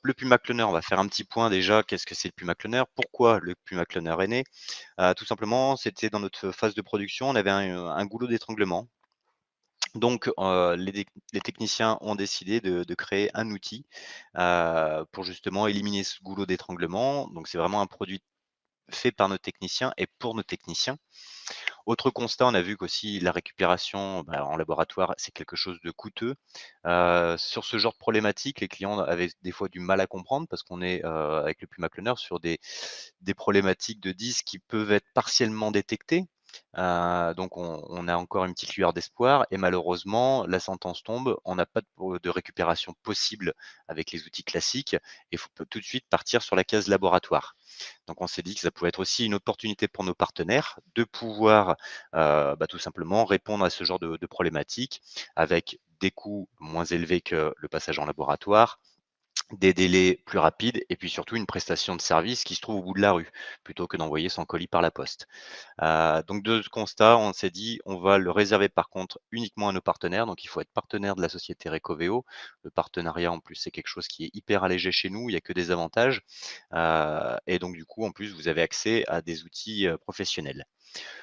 Le Puma Cloner, on va faire un petit point déjà. Qu'est-ce que c'est le Puma Cloner? Pourquoi le Puma Cloner est né? Tout simplement, c'était dans notre phase de production, on avait un goulot d'étranglement. Donc, les techniciens ont décidé de créer un outil, pour justement éliminer ce goulot d'étranglement. Donc c'est vraiment un produit fait par nos techniciens et pour nos techniciens. Autre constat, on a vu qu'aussi la récupération, en laboratoire, c'est quelque chose de coûteux. Sur ce genre de problématique, les clients avaient des fois du mal à comprendre parce qu'on est, avec le Puma Cloner sur des problématiques de disques qui peuvent être partiellement détectées. Donc on a encore une petite lueur d'espoir et malheureusement, la sentence tombe, on n'a pas de récupération possible avec les outils classiques et il faut tout de suite partir sur la case laboratoire. Donc on s'est dit que ça pouvait être aussi une opportunité pour nos partenaires de pouvoir, tout simplement répondre à ce genre de problématiques avec des coûts moins élevés que le passage en laboratoire, des délais plus rapides et puis surtout une prestation de service qui se trouve au bout de la rue, plutôt que d'envoyer son colis par la poste. Donc de ce constat, on s'est dit: «On va le réserver par contre uniquement à nos partenaires», donc il faut être partenaire de la société Recoveo. Le partenariat en plus, c'est quelque chose qui est hyper allégé chez nous, il y a que des avantages, et donc du coup, en plus, vous avez accès à des outils, professionnels.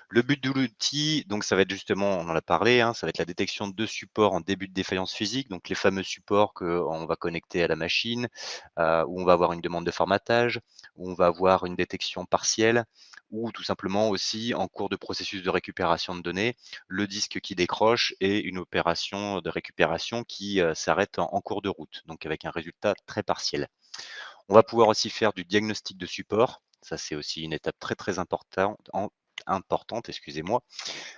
Le but de l'outil, donc ça va être justement, on en a parlé, hein, ça va être la détection de supports en début de défaillance physique, donc les fameux supports qu'on va connecter à la machine, où on va avoir une demande de formatage, où on va avoir une détection partielle, ou tout simplement aussi en cours de processus de récupération de données, le disque qui décroche et une opération de récupération qui s'arrête en cours de route, donc avec un résultat très partiel. On va pouvoir aussi faire du diagnostic de support. Ça, c'est aussi une étape très, très importante, excusez-moi.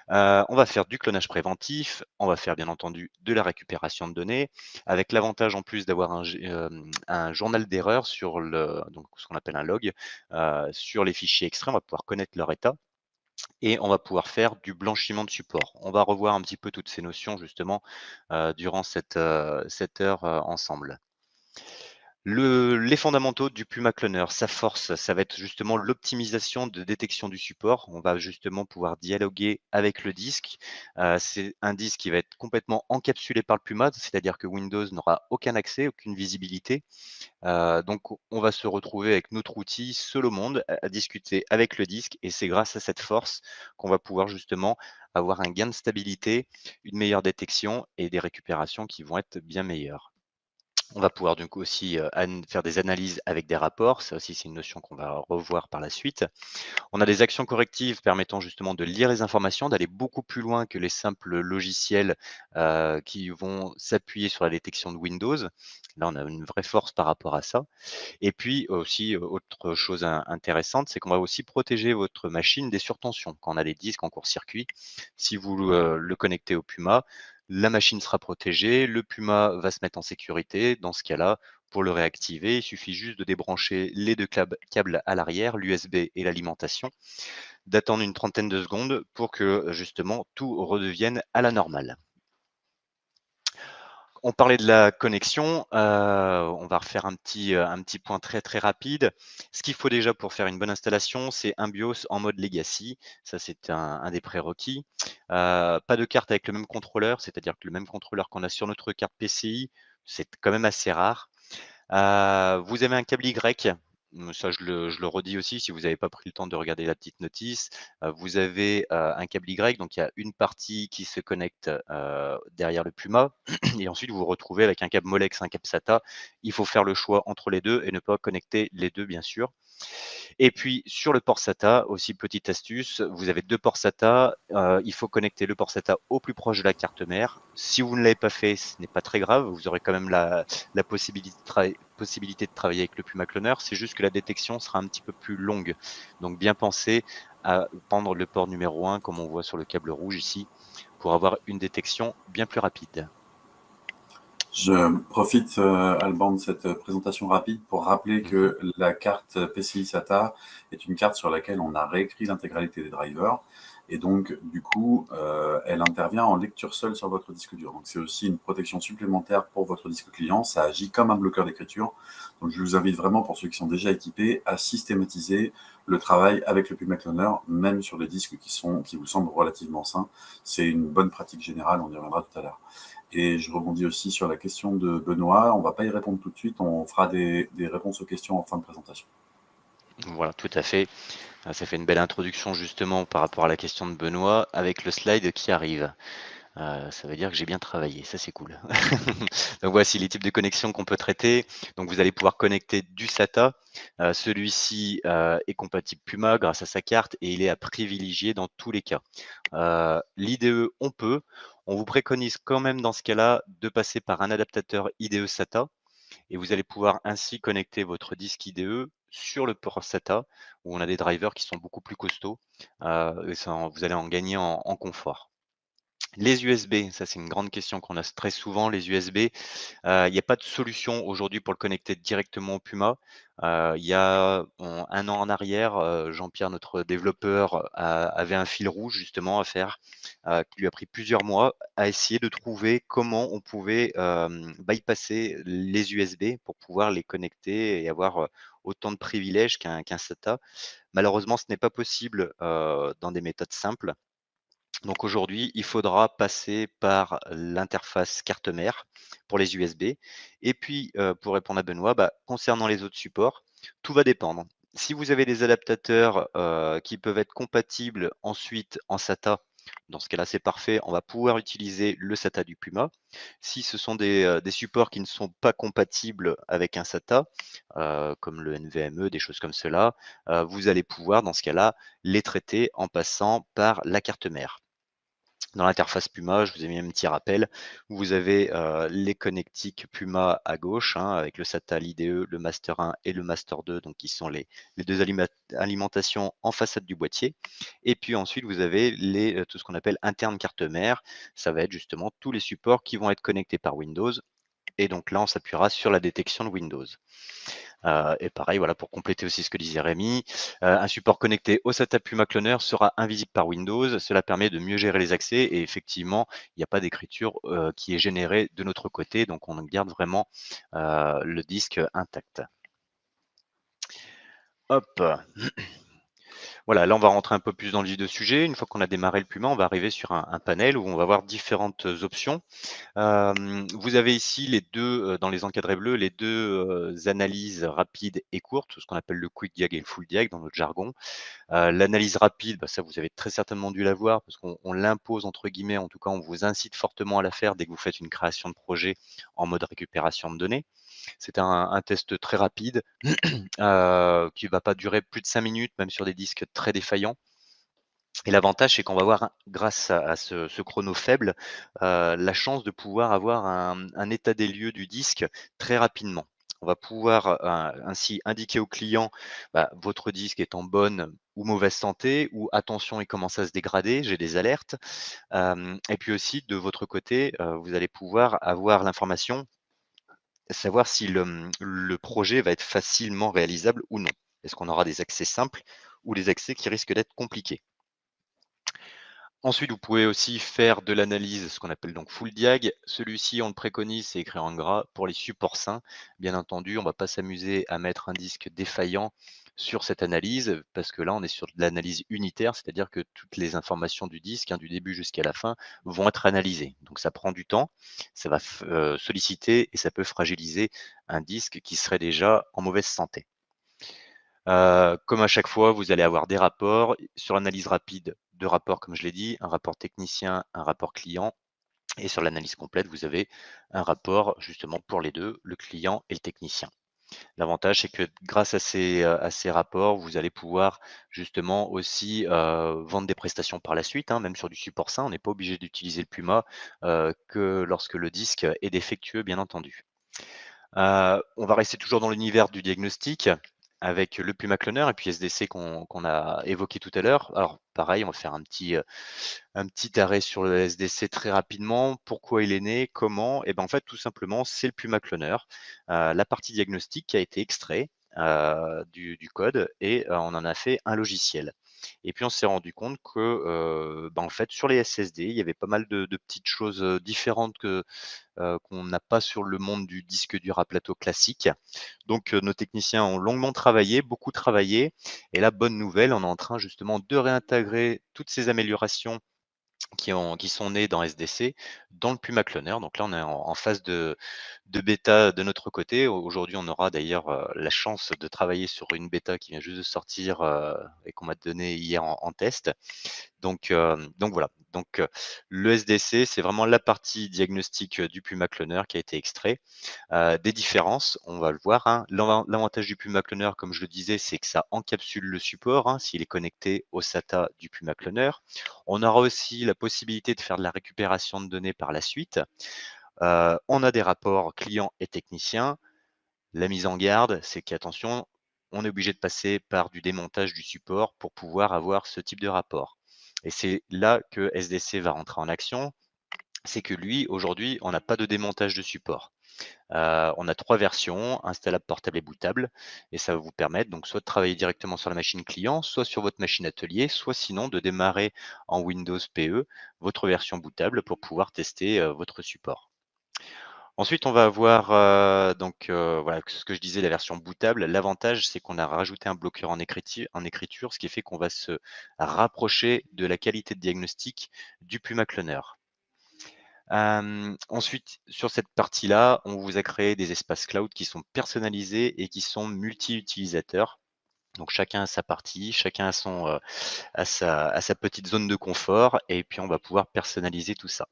On va faire du clonage préventif, on va faire bien entendu de la récupération de données, avec l'avantage en plus d'avoir un journal d'erreur sur donc ce qu'on appelle un log, sur les fichiers extraits, on va pouvoir connaître leur état et on va pouvoir faire du blanchiment de support. On va revoir un petit peu toutes ces notions justement, durant cette heure, ensemble. Les fondamentaux du Puma Cloner, sa force, ça va être justement l'optimisation de détection du support. On va justement pouvoir dialoguer avec le disque. C'est un disque qui va être complètement encapsulé par le Puma, c'est-à-dire que Windows n'aura aucun accès, aucune visibilité. Donc on va se retrouver avec notre outil seul au monde à discuter avec le disque et c'est grâce à cette force qu'on va pouvoir justement avoir un gain de stabilité, une meilleure détection et des récupérations qui vont être bien meilleures. On va pouvoir donc aussi, faire des analyses avec des rapports. Ça aussi, c'est une notion qu'on va revoir par la suite. On a des actions correctives permettant justement de lire les informations, d'aller beaucoup plus loin que les simples logiciels, qui vont s'appuyer sur la détection de Windows. Là, on a une vraie force par rapport à ça et puis aussi, autre chose intéressante, c'est qu'on va aussi protéger votre machine des surtensions. Quand on a des disques en court-circuit, si vous, le connectez au Puma, la machine sera protégée, le Puma va se mettre en sécurité. Dans ce cas-là, pour le réactiver, il suffit juste de débrancher les 2 câbles à l'arrière, l'USB et l'alimentation, d'attendre une trentaine de secondes pour que, justement tout redevienne à la normale. On parlait de la connexion, on va refaire un petit point très, très rapide. Ce qu'il faut déjà pour faire une bonne installation, c'est un BIOS en mode legacy. Ça, c'est un des prérequis. Pas de carte avec le même contrôleur, c'est-à-dire que le même contrôleur qu'on a sur notre carte PCI, c'est quand même assez rare. Vous avez un câble Y, ça je le redis aussi si vous n'avez pas pris le temps de regarder la petite notice. Vous avez, un câble Y, donc il y a une partie qui se connecte, derrière le Puma et ensuite vous vous retrouvez avec un câble Molex, un câble SATA. Il faut faire le choix entre les 2 et ne pas connecter les 2 bien sûr. Et puis sur le port SATA, aussi petite astuce, vous avez 2 ports SATA, il faut connecter le port SATA au plus proche de la carte mère. Si vous ne l'avez pas fait, ce n'est pas très grave, vous aurez quand même la possibilité de travailler avec le Puma Cloner, c'est juste que la détection sera un petit peu plus longue. Donc bien penser à prendre le port numéro 1 comme on voit sur le câble rouge ici, pour avoir une détection bien plus rapide. Je profite, Alban, de cette présentation rapide pour rappeler Mmh. que la carte PCI SATA est une carte sur laquelle on a réécrit l'intégralité des drivers. Et donc, du coup, elle intervient en lecture seule sur votre disque dur. Donc, c'est aussi une protection supplémentaire pour votre disque client. Ça agit comme un bloqueur d'écriture. Donc, je vous invite vraiment, pour ceux qui sont déjà équipés, à systématiser le travail avec le Puma Cloner, même sur des disques qui vous semblent relativement sains. C'est une bonne pratique générale, on y reviendra tout à l'heure. Et je rebondis aussi sur la question de Benoît. On ne va pas y répondre tout de suite, on fera des réponses aux questions en fin de présentation. Voilà, tout à fait. Ça fait une belle introduction justement par rapport à la question de Benoît avec le slide qui arrive. Ça veut dire que j'ai bien travaillé, ça c'est cool. Donc voici les types de connexions qu'on peut traiter. Donc vous allez pouvoir connecter du SATA. Celui-ci est compatible Puma grâce à sa carte et il est à privilégier dans tous les cas. L'IDE, on peut. On vous préconise quand même dans ce cas-là de passer par un adaptateur IDE SATA et vous allez pouvoir ainsi connecter votre disque IDE sur le port SATA où on a des drivers qui sont beaucoup plus costauds et vous allez en gagner en confort. Les USB, ça c'est une grande question qu'on a très souvent. Les USB, il n'y a pas de solution aujourd'hui pour le connecter directement au Puma. Il y a 1 an en arrière, Jean-Pierre, notre développeur, avait un fil rouge justement à faire, qui lui a pris plusieurs mois à essayer de trouver comment on pouvait, bypasser les USB pour pouvoir les connecter et avoir, autant de privilèges qu'un SATA. Malheureusement, ce n'est pas possible, dans des méthodes simples. Donc aujourd'hui, il faudra passer par l'interface carte mère pour les USB. Et puis, pour répondre à Benoît, concernant les autres supports, tout va dépendre. Si vous avez des adaptateurs qui peuvent être compatibles ensuite en SATA, dans ce cas-là, c'est parfait. On va pouvoir utiliser le SATA du Puma. Si ce sont des supports qui ne sont pas compatibles avec un SATA, comme le NVMe, des choses comme cela, vous allez pouvoir, dans ce cas-là, les traiter en passant par la carte mère. Dans l'interface Puma, je vous ai mis un petit rappel, où vous avez les connectiques Puma à gauche, hein, avec le SATA, l'IDE, le Master 1 et le Master 2, donc qui sont les deux alimentations en façade du boîtier. Et puis ensuite, vous avez tout ce qu'on appelle interne carte mère. Ça va être justement tous les supports qui vont être connectés par Windows. Et donc là, on s'appuiera sur la détection de Windows. Et pareil, voilà, pour compléter aussi ce que disait Rémi, un support connecté au SATA Puma Cloner sera invisible par Windows. Cela permet de mieux gérer les accès et effectivement, il n'y a pas d'écriture qui est générée de notre côté, donc on garde vraiment le disque intact. Hop. Voilà, là on va rentrer un peu plus dans le vif du sujet. Une fois qu'on a démarré le Puma, on va arriver sur un panel où on va voir différentes options. Vous avez ici les deux, dans les encadrés bleus, les deux analyses rapides et courtes, ce qu'on appelle le quick diag et le full diag dans notre jargon. L'analyse rapide, ça vous avez très certainement dû la voir parce qu'on l'impose entre guillemets, en tout cas on vous incite fortement à la faire dès que vous faites une création de projet en mode récupération de données. C'est un test très rapide, qui va pas durer plus de 5 minutes, même sur des disques très défaillants. Et l'avantage, c'est qu'on va avoir, grâce à ce chrono faible, la chance de pouvoir avoir un état des lieux du disque très rapidement. On va pouvoir, ainsi indiquer au client, votre disque est en bonne ou mauvaise santé ou attention, il commence à se dégrader, j'ai des alertes. Et puis aussi de votre côté, vous allez pouvoir avoir l'information, savoir si le projet va être facilement réalisable ou non. Est-ce qu'on aura des accès simples ou des accès qui risquent d'être compliqués? Ensuite, vous pouvez aussi faire de l'analyse, ce qu'on appelle donc full diag. Celui-ci, on le préconise, c'est écrit en gras pour les supports sains. Bien entendu, on ne va pas s'amuser à mettre un disque défaillant sur cette analyse, parce que là, on est sur de l'analyse unitaire, c'est-à-dire que toutes les informations du disque, hein, du début jusqu'à la fin, vont être analysées. Donc ça prend du temps, ça va solliciter et ça peut fragiliser un disque qui serait déjà en mauvaise santé. Comme à chaque fois, vous allez avoir des rapports. Sur l'analyse rapide, 2 rapports comme je l'ai dit, un rapport technicien, un rapport client et sur l'analyse complète, vous avez un rapport justement pour les 2, le client et le technicien. L'avantage, c'est que grâce à ces rapports, vous allez pouvoir justement aussi, vendre des prestations par la suite, hein, même sur du support sain. On n'est pas obligé d'utiliser le Puma, que lorsque le disque est défectueux, bien entendu. On va rester toujours dans l'univers du diagnostic avec le Puma Cloner et puis SDC qu'on a évoqué tout à l'heure. Alors pareil, on va faire un petit arrêt sur le SDC très rapidement. Pourquoi il est né? Comment? Et ben, en fait, tout simplement, c'est le Puma Cloner, la partie diagnostic qui a été extrait, du code et on en a fait un logiciel. Et puis on s'est rendu compte que, bah, en fait, sur les SSD, il y avait pas mal de petites choses, différentes qu'on n'a pas sur le monde du disque dur à plateau classique. Donc, nos techniciens ont longuement travaillé, beaucoup travaillé et la bonne nouvelle, on est en train justement de réintégrer toutes ces améliorations qui sont nés dans SDC, dans le Puma Cloner. Donc là, on est en phase de bêta de notre côté. Aujourd'hui, on aura d'ailleurs, la chance de travailler sur une bêta qui vient juste de sortir, et qu'on m'a donnée hier en test. Donc voilà. Le SDC, c'est vraiment la partie diagnostic, du Puma Cloner qui a été extrait. Des différences, on va le voir, hein. L'avantage du Puma Cloner, comme je le disais, c'est que ça encapsule le support, hein, s'il est connecté au SATA du Puma Cloner. On aura aussi la possibilité de faire de la récupération de données par la suite. On a des rapports clients et techniciens. La mise en garde, c'est qu'attention, on est obligé de passer par du démontage du support pour pouvoir avoir ce type de rapport. Et c'est là que SDC va rentrer en action. C'est que lui, aujourd'hui, on n'a pas de démontage de support. On a 3 versions, installable, portable et bootable et ça va vous permettre donc soit de travailler directement sur la machine client, soit sur votre machine atelier, soit sinon de démarrer en Windows PE votre version bootable pour pouvoir tester, votre support. Ensuite, on va avoir, voilà, ce que je disais, la version bootable. L'avantage, c'est qu'on a rajouté un bloqueur en écriture, ce qui fait qu'on va se rapprocher de la qualité de diagnostic du Puma Cloner. Ensuite, sur cette partie-là, on vous a créé des espaces cloud qui sont personnalisés et qui sont multi-utilisateurs. Donc chacun a sa partie, chacun a sa petite zone de confort et puis on va pouvoir personnaliser tout ça.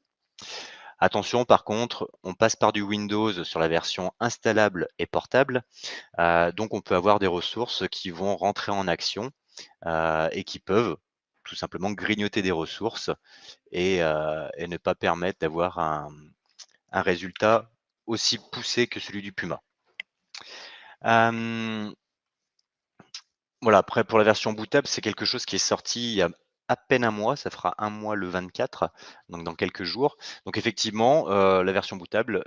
Attention par contre, on passe par du Windows sur la version installable et portable, donc on peut avoir des ressources qui vont rentrer en action, et qui peuvent tout simplement grignoter des ressources et ne pas permettre d'avoir un résultat aussi poussé que celui du Puma. Hem, voilà, après pour la version bootable, c'est quelque chose qui est sorti il y a à peine un mois, ça fera un mois le 24, donc dans quelques jours. Donc effectivement, la version bootable,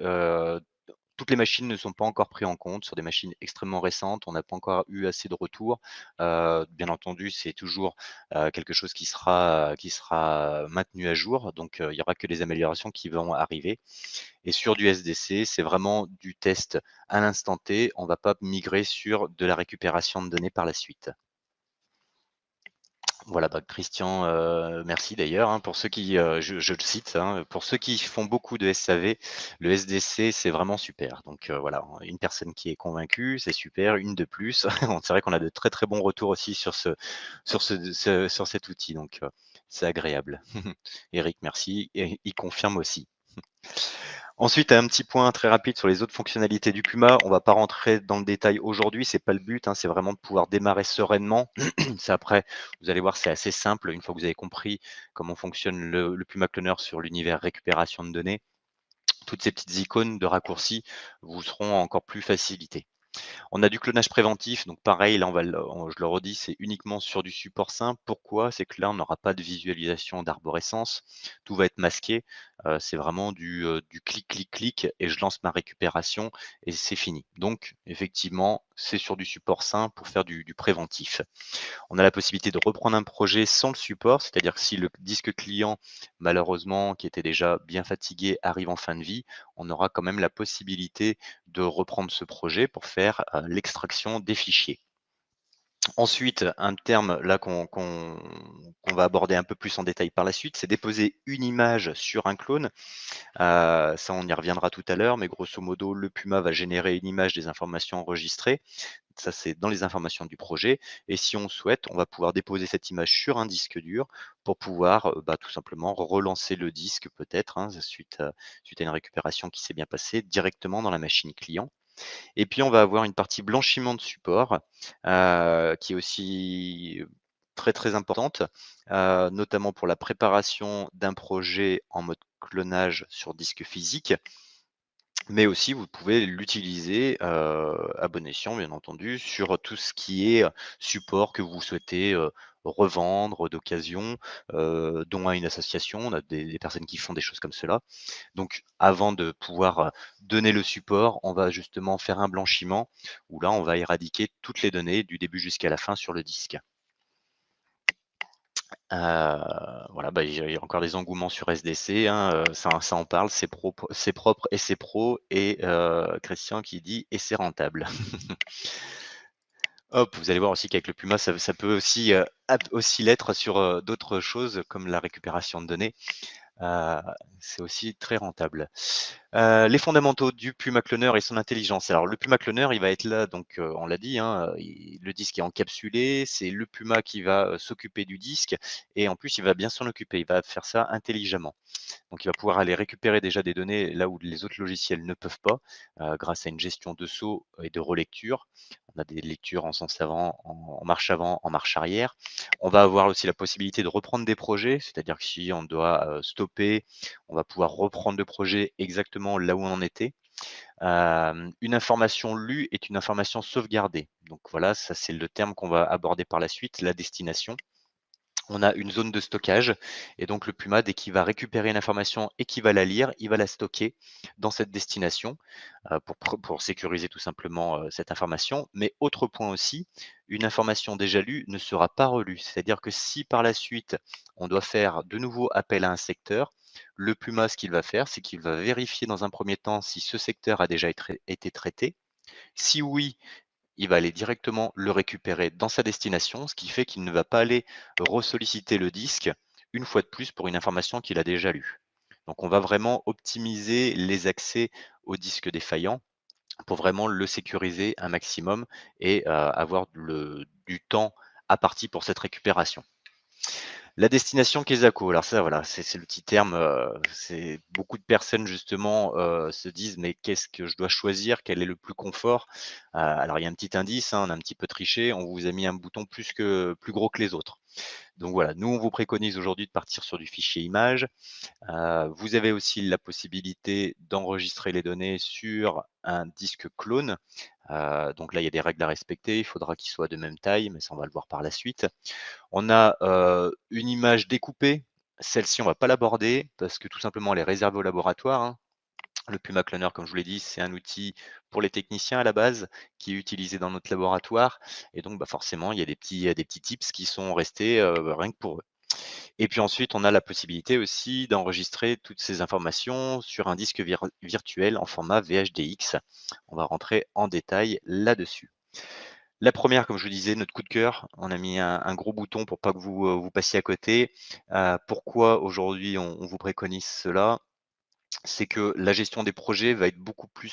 toutes les machines ne sont pas encore prises en compte sur des machines extrêmement récentes. On n'a pas encore eu assez de retours. Bien entendu, c'est toujours, quelque chose qui sera maintenu à jour, donc il y aura que les améliorations qui vont arriver. Et sur du SDC, c'est vraiment du test à l'instant T. On ne va pas migrer sur de la récupération de données par la suite. Voilà, bah, Christian, merci d'ailleurs, hein, pour ceux qui, je le cite, hein, pour ceux qui font beaucoup de SAV, le SDC, c'est vraiment super. Donc, voilà, une personne qui est convaincue, c'est super, une de plus. C'est vrai qu'on a de très, très bons retours aussi sur cet outil, donc, c'est agréable. Eric, merci et il confirme aussi. Ensuite, un petit point très rapide sur les autres fonctionnalités du Puma. On va pas rentrer dans le détail aujourd'hui, c'est pas le but, hein, c'est vraiment de pouvoir démarrer sereinement. C'est après, vous allez voir, c'est assez simple une fois que vous avez compris comment fonctionne le Puma Cloner sur l'univers récupération de données. Toutes ces petites icônes de raccourcis vous seront encore plus facilitées. On a du clonage préventif, donc pareil, là je le redis, c'est uniquement sur du support simple. Pourquoi? C'est que là, on n'aura pas de visualisation d'arborescence, tout va être masqué. C'est vraiment du clic, clic, clic et je lance ma récupération et c'est fini. Donc effectivement, c'est sur du support simple pour faire du préventif. On a la possibilité de reprendre un projet sans le support, c'est-à-dire que si le disque client, malheureusement, qui était déjà bien fatigué, arrive en fin de vie, on aura quand même la possibilité de reprendre ce projet pour faire l'extraction des fichiers. Ensuite, un terme là qu'on va aborder un peu plus en détail par la suite, c'est déposer une image sur un clone. Ça, on y reviendra tout à l'heure, mais grosso modo, le Puma va générer une image des informations enregistrées. Ça, c'est dans les informations du projet et si on souhaite, on va pouvoir déposer cette image sur un disque dur pour pouvoir, bah, tout simplement relancer le disque peut-être, hein, suite à une récupération qui s'est bien passée directement dans la machine client. Et puis on va avoir une partie blanchiment de support, qui est aussi très, très importante, notamment pour la préparation d'un projet en mode clonage sur disque physique. Mais aussi, vous pouvez l'utiliser, à bon escient, bien entendu, sur tout ce qui est, support que vous souhaitez, revendre d'occasion, dont à une association. On a des personnes qui font des choses comme cela. Donc avant de pouvoir, donner le support, on va justement faire un blanchiment où là, on va éradiquer toutes les données du début jusqu'à la fin sur le disque. Voilà, bah, il y a encore des engouements sur SDC, hein, ça en parle, c'est propre et c'est pro et Christian qui dit: «Et c'est rentable». Hop, vous allez voir aussi qu'avec le Puma, ça peut aussi, aussi l'être sur, d'autres choses comme la récupération de données. Heu, c'est aussi très rentable. Les fondamentaux du Puma Cloner et son intelligence. Alors le Puma Cloner, il va être là donc, on l'a dit, hein, le disque est encapsulé, c'est le Puma qui va, s'occuper du disque et en plus il va bien s'en occuper, il va faire ça intelligemment. Donc il va pouvoir aller récupérer déjà des données là où les autres logiciels ne peuvent pas, grâce à une gestion de saut et de relecture. On a des lectures en sens avant, en marche arrière. On va avoir aussi la possibilité de reprendre des projets, c'est-à-dire que si on doit, stopper, on va pouvoir reprendre le projet exactement là où on en était. Une information lue est une information sauvegardée. Donc voilà, ça c'est le terme qu'on va aborder par la suite, la destination. On a une zone de stockage et donc le Puma, dès qu'il va récupérer une information et qu'il va la lire, il va la stocker dans cette destination, pour sécuriser tout simplement, cette information. Mais autre point aussi, une information déjà lue ne sera pas relue. C'est-à-dire que si par la suite, on doit faire de nouveau appel à un secteur, le Puma, ce qu'il va faire, c'est qu'il va vérifier dans un premier temps si ce secteur a déjà été traité. Si oui, il va aller directement le récupérer dans sa destination, ce qui fait qu'il ne va pas aller ressolliciter le disque une fois de plus pour une information qu'il a déjà lue. Donc on va vraiment optimiser les accès au disque défaillant pour vraiment le sécuriser un maximum et avoir du temps à partie pour cette récupération. La destination Quesaco, alors ça voilà, c'est le petit terme, c'est beaucoup de personnes justement, se disent: «Mais qu'est-ce que je dois choisir? Quel est le plus confort?» Alors il y a un petit indice, hein, on a un petit peu triché, on vous a mis un bouton plus gros que les autres. Donc voilà, nous on vous préconise aujourd'hui de partir sur du fichier image. Vous avez aussi la possibilité d'enregistrer les données sur un disque clone. Donc là, il y a des règles à respecter, il faudra qu'il soit de même taille, mais ça on va le voir par la suite. On a, une image découpée. Celle-ci, on va pas l'aborder parce que tout simplement, elle est réservée au laboratoire, hein. Le Puma Cloner, comme je vous l'ai dit, c'est un outil pour les techniciens à la base, qui est utilisé dans notre laboratoire et donc, bah, forcément, il y a des petits tips qui sont restés, rien que pour eux. Et puis ensuite, on a la possibilité aussi d'enregistrer toutes ces informations sur un disque virtuel en format VHDX. On va rentrer en détail là-dessus. La première, comme je vous disais, notre coup de cœur, on a mis un gros bouton pour pas que vous passiez à côté. Pourquoi aujourd'hui on vous préconise cela? C'est que la gestion des projets va être beaucoup plus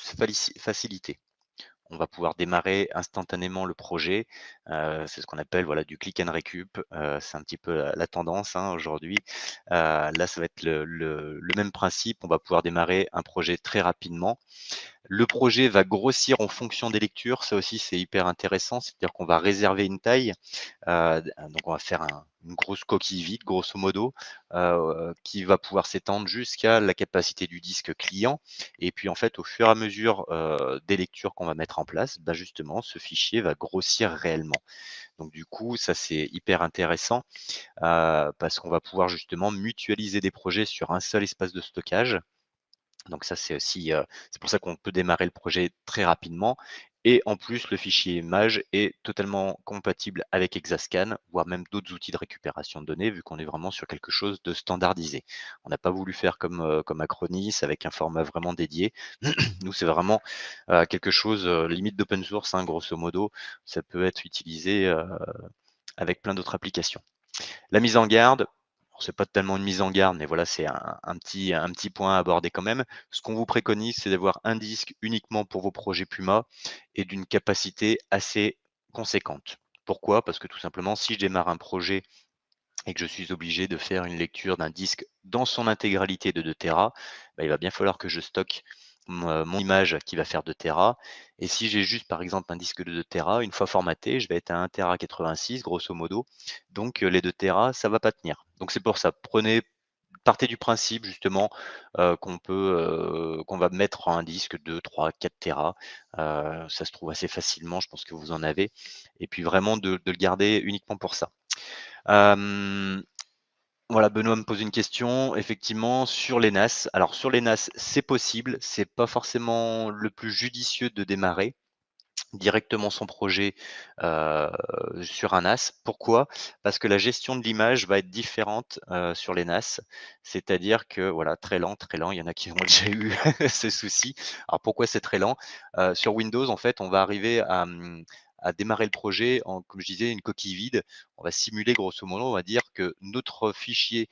facilitée. On va pouvoir démarrer instantanément le projet. C'est ce qu'on appelle, voilà, du click and recup. C'est un petit peu la tendance, hein, aujourd'hui. Là, ça va être le même principe. On va pouvoir démarrer un projet très rapidement. Le projet va grossir en fonction des lectures. Ça aussi, c'est hyper intéressant. C'est-à-dire qu'on va réserver une taille. Donc on va faire une grosse coquille vide, grosso modo, qui va pouvoir s'étendre jusqu'à la capacité du disque client. Et puis en fait, au fur et à mesure, des lectures qu'on va mettre en place, bah, justement, ce fichier va grossir réellement. Donc du coup, ça c'est hyper intéressant, parce qu'on va pouvoir justement mutualiser des projets sur un seul espace de stockage. Donc ça, c'est aussi, c'est pour ça qu'on peut démarrer le projet très rapidement et en plus, le fichier image est totalement compatible avec Exascan, voire même d'autres outils de récupération de données, vu qu'on est vraiment sur quelque chose de standardisé. On n'a pas voulu faire comme Acronis avec un format vraiment dédié. Nous, c'est vraiment, quelque chose, limite d'open source, hein, grosso modo. Ça peut être utilisé, avec plein d'autres applications. La mise en garde, alors c'est pas tellement une mise en garde, mais voilà, c'est un petit point à aborder quand même. Ce qu'on vous préconise, c'est d'avoir un disque uniquement pour vos projets Puma et d'une capacité assez conséquente. Pourquoi? Parce que tout simplement, si je démarre un projet et que je suis obligé de faire une lecture d'un disque dans son intégralité de 2 téra, bah, il va bien falloir que je stocke mon image qui va faire 2 téra et si j'ai juste par exemple un disque de 2 téra, une fois formaté, je vais être à 1 téra 86 grosso modo, donc les 2 téra, ça va pas tenir. Donc c'est pour ça, partez du principe justement, qu'on va mettre un disque de 3-4 téra, ça se trouve assez facilement, je pense que vous en avez et puis vraiment de le garder uniquement pour ça. Hem, voilà, Benoît me pose une question, effectivement, sur les NAS. Alors sur les NAS, c'est possible, c'est pas forcément le plus judicieux de démarrer. directement son projet, heu, sur un NAS. Pourquoi? Parce que la gestion de l'image va être différente, sur les NAS. C'est-à-dire que voilà, très lent, il y en a qui ont déjà eu ce souci. Alors pourquoi c'est très lent? Sur Windows, en fait, on va arriver à démarrer le projet en, comme je disais, une coquille vide. On va simuler grosso modo, on va dire que notre fichier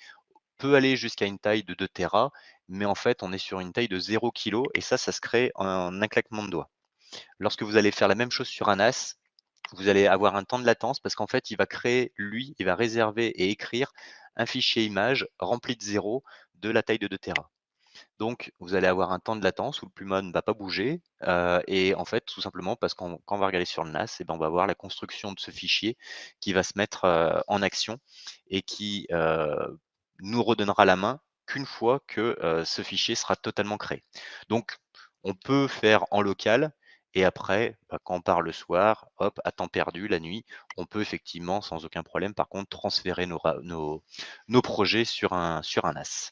peut aller jusqu'à une taille de 2 téras, mais en fait, on est sur une taille de 0 kg et ça se crée en un claquement de doigts. Lorsque vous allez faire la même chose sur un NAS, vous allez avoir un temps de latence parce qu'en fait, il va créer, lui, il va réserver et écrire un fichier image rempli de zéros de la taille de 2 téras. Donc, vous allez avoir un temps de latence où le Puma ne va pas bouger, et en fait, tout simplement parce qu'on quand on va regarder sur le NAS, et ben, on va voir la construction de ce fichier qui va se mettre, en action et qui, nous redonnera la main qu'une fois que, ce fichier sera totalement créé. Donc, on peut faire en local et après, bah, quand on part le soir, hop, à temps perdu, la nuit, on peut effectivement, sans aucun problème, par contre, transférer nos projets sur un NAS.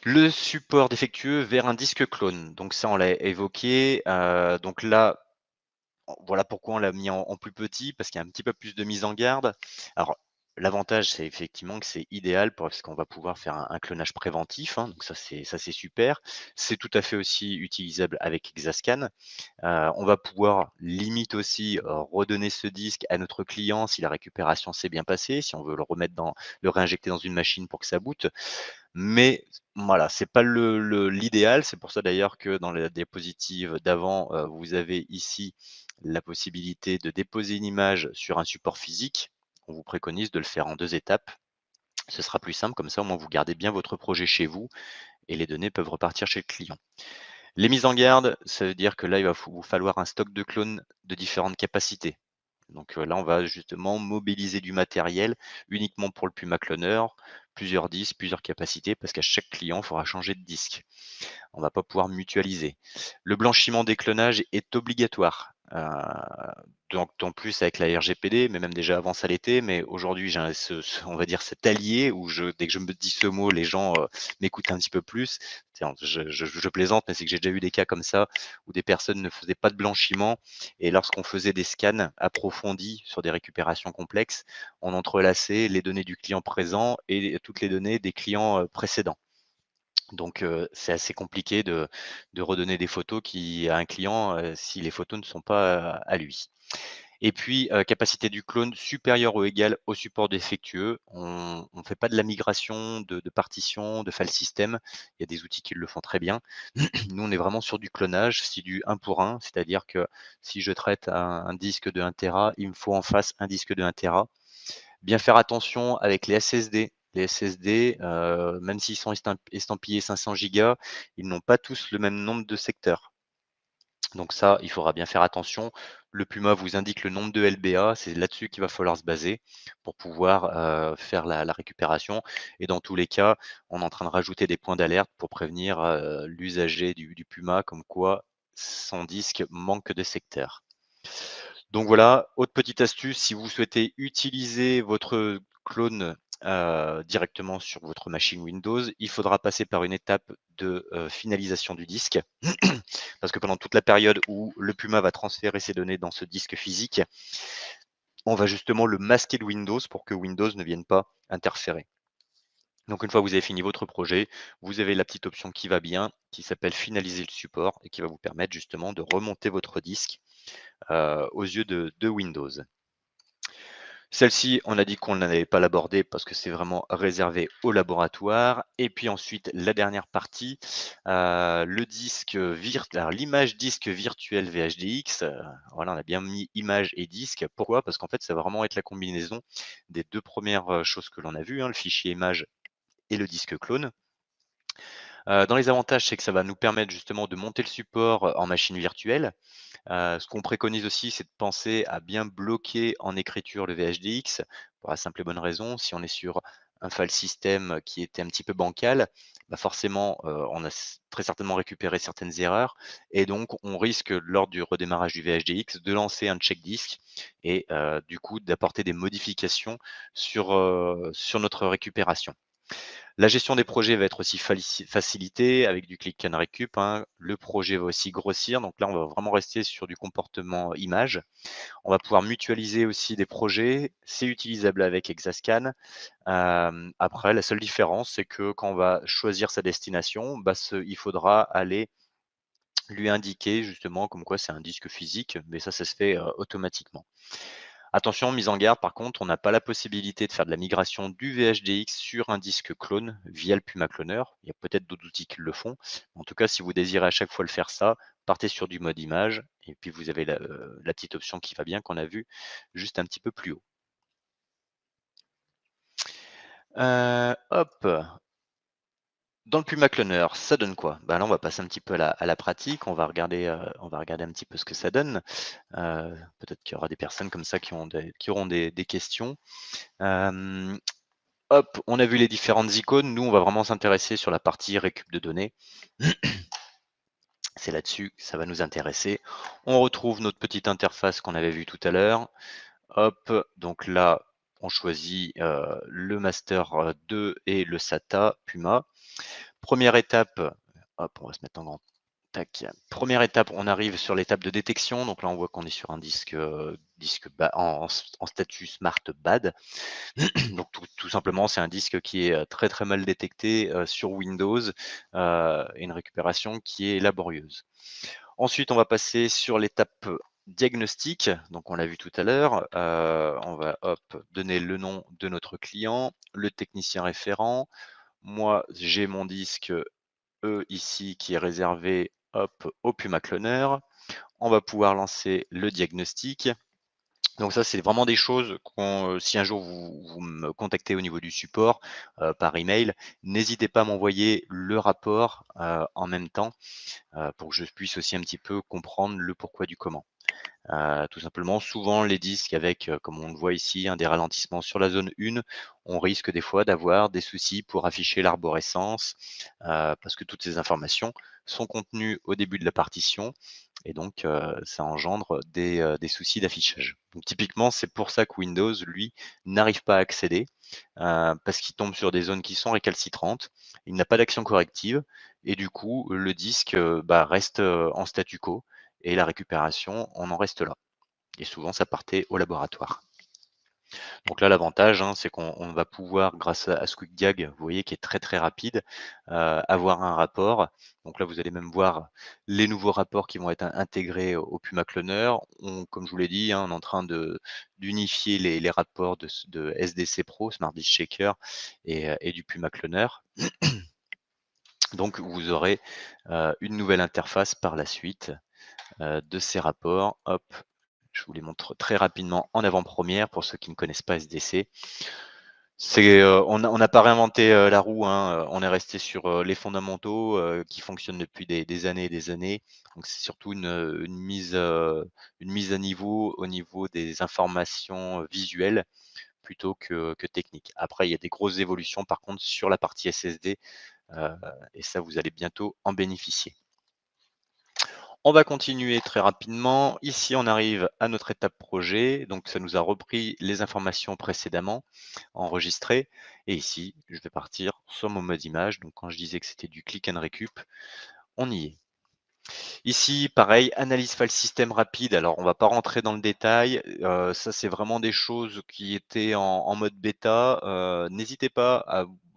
Le support défectueux vers un disque clone, donc ça on l'a évoqué, donc là, voilà pourquoi on l'a mis en plus petit, parce qu'il y a un petit peu plus de mise en garde. Alors, l'avantage, c'est effectivement que c'est idéal parce qu'on va pouvoir faire un clonage préventif, hein, donc ça c'est super. C'est tout à fait aussi utilisable avec Exascan. On va pouvoir limite aussi, redonner ce disque à notre client si la récupération s'est bien passée, si on veut le réinjecter dans une machine pour que ça boote. Mais voilà, c'est pas l'idéal. C'est pour ça d'ailleurs que dans la diapositive d'avant, vous avez ici la possibilité de déposer une image sur un support physique. On vous préconise de le faire en 2 étapes. Ce sera plus simple, comme ça au moins vous gardez bien votre projet chez vous et les données peuvent repartir chez le client. Les mises en garde, ça veut dire que là, il va vous falloir un stock de clones de différentes capacités. Donc là, on va justement mobiliser du matériel uniquement pour le Puma Cloner, plusieurs disques, plusieurs capacités, parce qu'à chaque client, il faudra changer de disque. On va pas pouvoir mutualiser. Le blanchiment des clonages est obligatoire. Donc en plus avec la RGPD, mais même déjà avant ça l'était, mais aujourd'hui j'ai on va dire cet allié où dès que je me dis ce mot, les gens m'écoutent un petit peu plus. Tiens, je plaisante, mais c'est que j'ai déjà eu des cas comme ça où des personnes ne faisaient pas de blanchiment et lorsqu'on faisait des scans approfondis sur des récupérations complexes, on entrelaçait les données du client présent et toutes les données des clients précédents. Donc, c'est assez compliqué de redonner des photos à un client, si les photos ne sont pas, à lui. Et puis, capacité du clone supérieure ou égale au support défectueux. On ne fait pas de la migration de partitions, de file system. Il y a des outils qui le font très bien. Nous, on est vraiment sur du clonage, c'est du 1 pour 1, c'est-à-dire que si je traite un disque de 1 téra, il me faut en face un disque de 1 téra. Bien faire attention avec les SSD. Les SSD, même s'ils sont estampillés 500 gigas, ils n'ont pas tous le même nombre de secteurs. Donc ça, il faudra bien faire attention. Le Puma vous indique le nombre de LBA, c'est là-dessus qu'il va falloir se baser pour pouvoir, faire la récupération et dans tous les cas, on est en train de rajouter des points d'alerte pour prévenir, l'usager du Puma comme quoi son disque manque de secteurs. Donc voilà, autre petite astuce, si vous souhaitez utiliser votre clone, directement sur votre machine Windows, il faudra passer par une étape de, finalisation du disque. Parce que pendant toute la période où le Puma va transférer ses données dans ce disque physique, on va justement le masquer de Windows pour que Windows ne vienne pas interférer. Donc une fois que vous avez fini votre projet, vous avez la petite option qui va bien, qui s'appelle finaliser le support et qui va vous permettre justement de remonter votre disque, aux yeux de Windows. Celle-ci, on a dit qu'on n'allait pas l'aborder parce que c'est vraiment réservé au laboratoire. Et puis ensuite, la dernière partie, le alors l'image disque virtuel VHDX. Voilà, on a bien mis image et disque. Pourquoi? Parce qu'en fait, ça va vraiment être la combinaison des 2 premières choses que l'on a vues, hein, le fichier image et le disque clone. Dans les avantages, c'est que ça va nous permettre justement de monter le support, en machine virtuelle. Ce qu'on préconise aussi, c'est de penser à bien bloquer en écriture le VHDX pour la simple et bonne raison, si on est sur un file system qui était un petit peu bancal, bah forcément, on a très certainement récupéré certaines erreurs et donc on risque lors du redémarrage du VHDX de lancer un check disk et du coup d'apporter des modifications sur notre récupération. La gestion des projets va être aussi facilitée avec du click and recup, hein. Le projet va aussi grossir, donc là, on va vraiment rester sur du comportement image. On va pouvoir mutualiser aussi des projets, c'est utilisable avec Exascan. Après, la seule différence, c'est que quand on va choisir sa destination, bah, il faudra aller lui indiquer justement comme quoi c'est un disque physique, mais ça se fait automatiquement. Attention, mise en garde, par contre, on n'a pas la possibilité de faire de la migration du VHDX sur un disque clone via le Puma Cloner. Il y a peut-être d'autres outils qui le font. En tout cas, si vous désirez à chaque fois le faire ça, partez sur du mode image et puis vous avez la petite option qui va bien qu'on a vue juste un petit peu plus haut. Hop, dans le Puma Cloner, ça donne quoi? Bah là, on va passer un petit peu à la pratique. On va regarder un petit peu ce que ça donne. Peut-être qu'il y aura des personnes comme ça qui auront des questions. Hem, Hop, on a vu les différentes icônes. Nous, on va vraiment s'intéresser sur la partie récup de données. C'est là-dessus que ça va nous intéresser. On retrouve notre petite interface qu'on avait vue tout à l'heure. Hop, donc là, on choisit le master 2 et le SATA Puma. Première étape, hop, on va se mettre en grand. Tac. Première étape, on arrive sur l'étape de détection. Donc là, on voit qu'on est sur un disque en statut Smart Bad. Donc tout simplement, c'est un disque qui est très très mal détecté sur Windows et une récupération qui est laborieuse. Ensuite, on va passer sur l'étape diagnostic. Donc on l'a vu tout à l'heure. On va donner le nom de notre client, le technicien référent. Moi, j'ai mon disque ici qui est réservé au Puma Cloner. On va pouvoir lancer le diagnostic. Donc ça, c'est vraiment des choses si un jour vous me contactez au niveau du support, par email, n'hésitez pas à m'envoyer le rapport, en même temps, pour que je puisse aussi un petit peu comprendre le pourquoi du comment. Tout simplement, souvent les disques avec, comme on le voit ici, hein, des ralentissements sur la zone 1, on risque des fois d'avoir des soucis pour afficher l'arborescence, parce que toutes ces informations sont contenues au début de la partition et donc ça engendre des soucis d'affichage. Donc typiquement, c'est pour ça que Windows, lui, n'arrive pas à accéder, parce qu'il tombe sur des zones qui sont récalcitrantes. Il n'a pas d'action corrective et du coup, le disque, bah, reste, en statu quo et la récupération, on en reste là. Et souvent, ça partait au laboratoire. Donc là, l'avantage, hein, c'est qu'on va pouvoir, grâce à ce Quick Diag, vous voyez, qui est très très rapide, avoir un rapport. Donc là, vous allez même voir les nouveaux rapports qui vont être intégrés au Puma Cloner. Comme je vous l'ai dit, hein, on est en train d'unifier les rapports de SDC Pro, Smart Disk Shaker, et du Puma Cloner. Donc vous aurez une nouvelle interface par la suite de ces rapports. Hop, je vous les montre très rapidement en avant-première pour ceux qui ne connaissent pas SDC. On n'a pas réinventé la roue, hein, on est resté sur les fondamentaux qui fonctionnent depuis des années et des années. Donc c'est surtout une mise à niveau au niveau des informations visuelles plutôt que techniques. Après, il y a des grosses évolutions par contre sur la partie SSD et ça, vous allez bientôt en bénéficier. On va continuer très rapidement. Ici, on arrive à notre étape projet. Donc, ça nous a repris les informations précédemment enregistrées. Et ici, je vais partir sur mon mode image. Donc, quand je disais que c'était du click and recup, on y est. Ici, pareil, analyse file system rapide. Alors, on va pas rentrer dans le détail. Ça, c'est vraiment des choses qui étaient en mode bêta. N'hésitez pas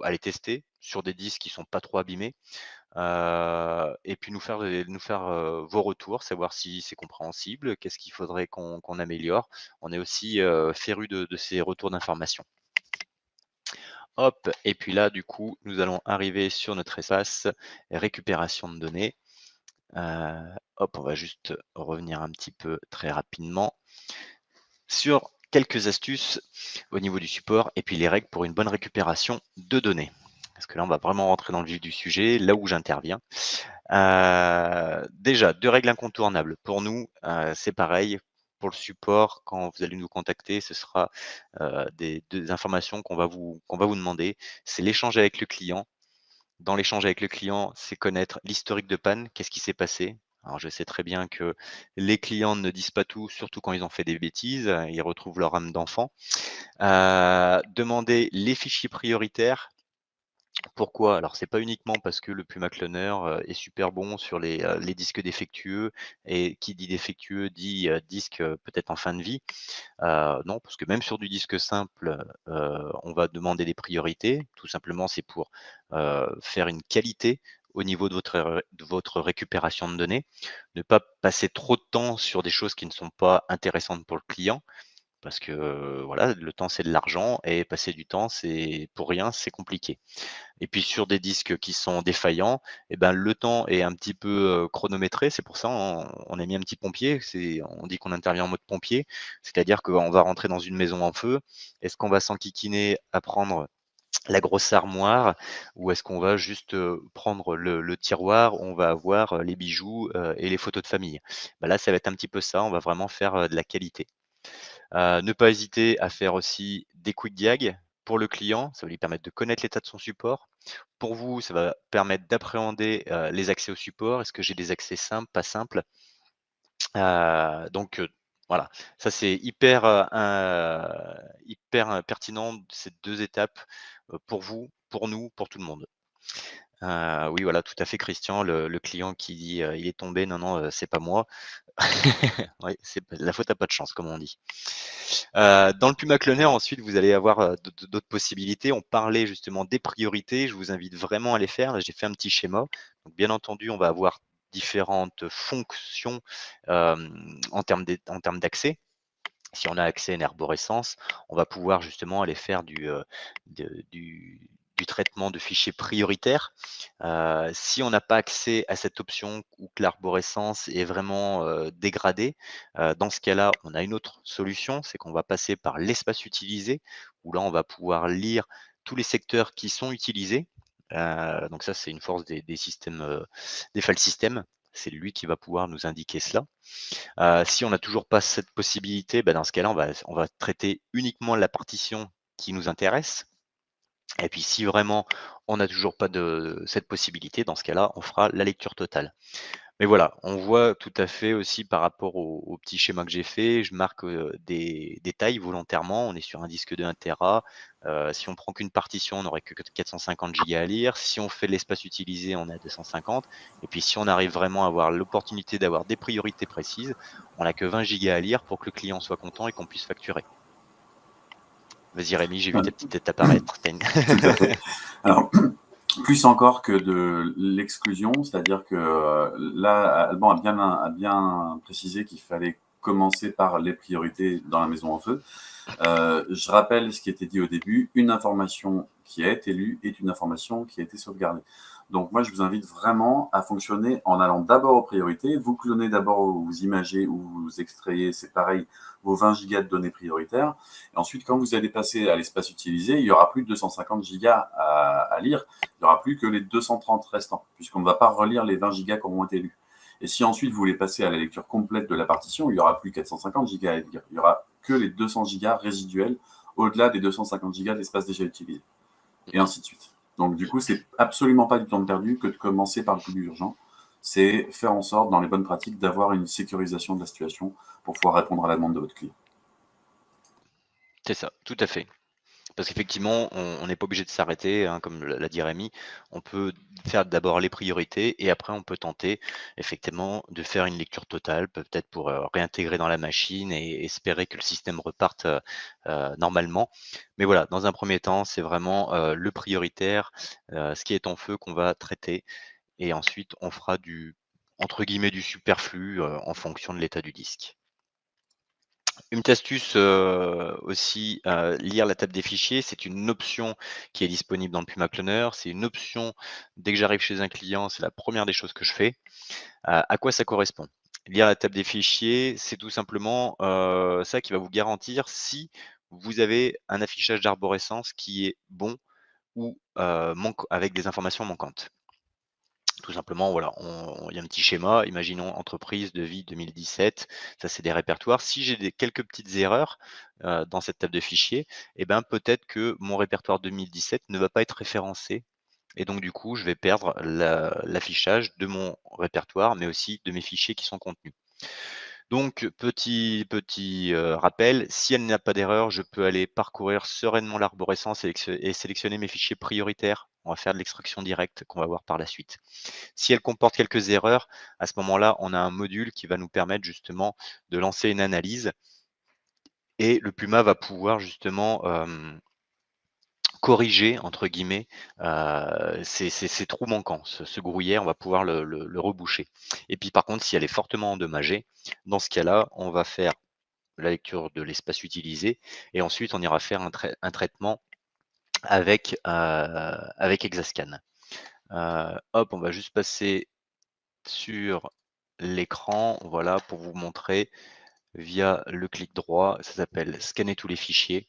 à les tester sur des disques qui sont pas trop abîmés. Et puis nous faire vos retours, savoir si c'est compréhensible, qu'est-ce qu'il faudrait qu'on améliore. On est aussi férus de ces retours d'informations. Hop, et puis là, du coup, nous allons arriver sur notre espace récupération de données. Hop, on va juste revenir un petit peu très rapidement sur quelques astuces au niveau du support et puis les règles pour une bonne récupération de données. Parce que là, on va vraiment rentrer dans le vif du sujet, là où j'interviens. Déjà, 2 règles incontournables. Pour nous, c'est pareil. Pour le support, quand vous allez nous contacter, ce sera, des informations qu'on va vous demander. C'est l'échange avec le client. Dans l'échange avec le client, c'est connaître l'historique de panne. Qu'est-ce qui s'est passé? Alors, je sais très bien que les clients ne disent pas tout, surtout quand ils ont fait des bêtises, ils retrouvent leur âme d'enfant. Demander les fichiers prioritaires. Pourquoi? Alors c'est pas uniquement parce que le Puma Cloner, est super bon sur les disques défectueux et qui dit défectueux dit, disque, peut-être en fin de vie. Non, parce que même sur du disque simple, on va demander des priorités. Tout simplement, c'est pour, faire une qualité au niveau de votre récupération de données. Ne pas passer trop de temps sur des choses qui ne sont pas intéressantes pour le client parce que, voilà, le temps, c'est de l'argent et passer du temps, c'est pour rien, c'est compliqué. Et puis sur des disques qui sont défaillants, et ben, le temps est un petit peu, chronométré. C'est pour ça on a mis un petit pompier. On dit qu'on intervient en mode pompier, c'est-à-dire qu'on va rentrer dans une maison en feu. Est-ce qu'on va s'enquiquiner à prendre la grosse armoire ou est-ce qu'on va juste, prendre le tiroir où on va avoir, les bijoux, et les photos de famille? Bah, là, ça va être un petit peu ça, on va vraiment faire, de la qualité. Ne pas hésiter à faire aussi des quick diag pour le client, ça va lui permettre de connaître l'état de son support. Pour vous, ça va permettre d'appréhender, les accès au support. Est-ce que j'ai des accès simples, pas simples? Donc voilà, ça c'est hyper, pertinent ces 2 étapes, pour vous, pour nous, pour tout le monde. Oui, voilà, tout à fait Christian, le client qui dit, «Il est tombé», non, non, c'est pas moi. Oui, c'est la faute à pas de chance, comme on dit. Dans le Puma Cloner, ensuite, vous allez avoir, d'autres possibilités. On parlait justement des priorités. Je vous invite vraiment à les faire. Là, j'ai fait un petit schéma. Donc, bien entendu, on va avoir différentes fonctions, en termes d'accès. Si on a accès à une arborescence, on va pouvoir justement aller faire de du traitement de fichiers prioritaires. Si on n'a pas accès à cette option ou que l'arborescence est vraiment, dégradée, dans ce cas-là, on a une autre solution, c'est qu'on va passer par l'espace utilisé, où là, on va pouvoir lire tous les secteurs qui sont utilisés. Donc ça, c'est une force des systèmes, des file systems. C'est lui qui va pouvoir nous indiquer cela. Si on n'a toujours pas cette possibilité, bah, dans ce cas-là, on va traiter uniquement la partition qui nous intéresse et puis si vraiment on n'a toujours pas de cette possibilité, dans ce cas-là, on fera la lecture totale. Mais voilà, on voit tout à fait aussi par rapport au petit schéma que j'ai fait, je marque, des tailles volontairement. On est sur un disque de 1 téra, si on prend qu'une partition, on n'aurait que 450 gigas à lire. Si on fait l'espace utilisé, on est à 250 et puis si on arrive vraiment à avoir l'opportunité d'avoir des priorités précises, on n'a que 20 gigas à lire pour que le client soit content et qu'on puisse facturer. Vas-y Rémi, j'ai vu ta petite tête apparaître. Tu une Tout à fait. Alors, plus encore que de l'exclusion, c'est-à-dire que là, Alban a bien précisé qu'il fallait commencer par les priorités dans la maison en feu. Je rappelle ce qui était dit au début, une information qui a été lue est une information qui a été sauvegardée. Donc moi, je vous invite vraiment à fonctionner en allant d'abord aux priorités. Vous clonez d'abord ou vous imagez ou vous extrayez, c'est pareil, vos 20 gigas de données prioritaires. Et ensuite, quand vous allez passer à l'espace utilisé, il n'y aura plus de 250 gigas à lire. Il n'y aura plus que les 230 restants, puisqu'on ne va pas relire les 20 gigas qui auront été lus. Et si ensuite vous voulez passer à la lecture complète de la partition, il n'y aura plus 450 gigas à lire. Il n'y aura que les 200 gigas résiduels au-delà des 250 gigas d'espace déjà utilisé. Et ainsi de suite. Donc du coup, c'est absolument pas du temps perdu que de commencer par le plus urgent. C'est faire en sorte, dans les bonnes pratiques, d'avoir une sécurisation de la situation pour pouvoir répondre à la demande de votre client. C'est ça, tout à fait. Parce qu'effectivement, on n'est pas obligé de s'arrêter, hein, comme l'a dit Rémi. On peut faire d'abord les priorités et après on peut tenter effectivement de faire une lecture totale, peut-être pour, réintégrer dans la machine et espérer que le système reparte, normalement. Mais voilà, dans un premier temps, c'est vraiment, le prioritaire, ce qui est en feu qu'on va traiter et ensuite on fera du entre guillemets «du superflu», en fonction de l'état du disque. Une petite astuce, aussi, lire la table des fichiers, c'est une option qui est disponible dans le Puma Cloner. C'est une option, dès que j'arrive chez un client, c'est la première des choses que je fais. À quoi ça correspond? Lire la table des fichiers, c'est tout simplement, ça qui va vous garantir si vous avez un affichage d'arborescence qui est bon ou, manque avec des informations manquantes. Tout simplement, voilà, il y a un petit schéma, imaginons entreprise, devis 2017, ça c'est des répertoires. Si j'ai quelques petites erreurs dans cette table de fichiers, eh ben, peut-être que mon répertoire 2017 ne va pas être référencé et donc du coup, je vais perdre l'affichage de mon répertoire, mais aussi de mes fichiers qui sont contenus. Donc petit rappel, si elle n'a pas d'erreur, je peux aller parcourir sereinement l'arborescence et sélectionner mes fichiers prioritaires on va faire de l'extraction directe qu'on va voir par la suite. Si elle comporte quelques erreurs, à ce moment-là, on a un module qui va nous permettre justement de lancer une analyse et le Puma va pouvoir justement corriger entre guillemets ces trous manquants. Ce gruyère, on va pouvoir le reboucher. Et puis par contre, si elle est fortement endommagée, dans ce cas-là, on va faire la lecture de l'espace utilisé et ensuite on ira faire un traitement avec Exascan. Hop, on va juste passer sur l'écran, voilà, pour vous montrer via le clic droit. Ça s'appelle scanner tous les fichiers.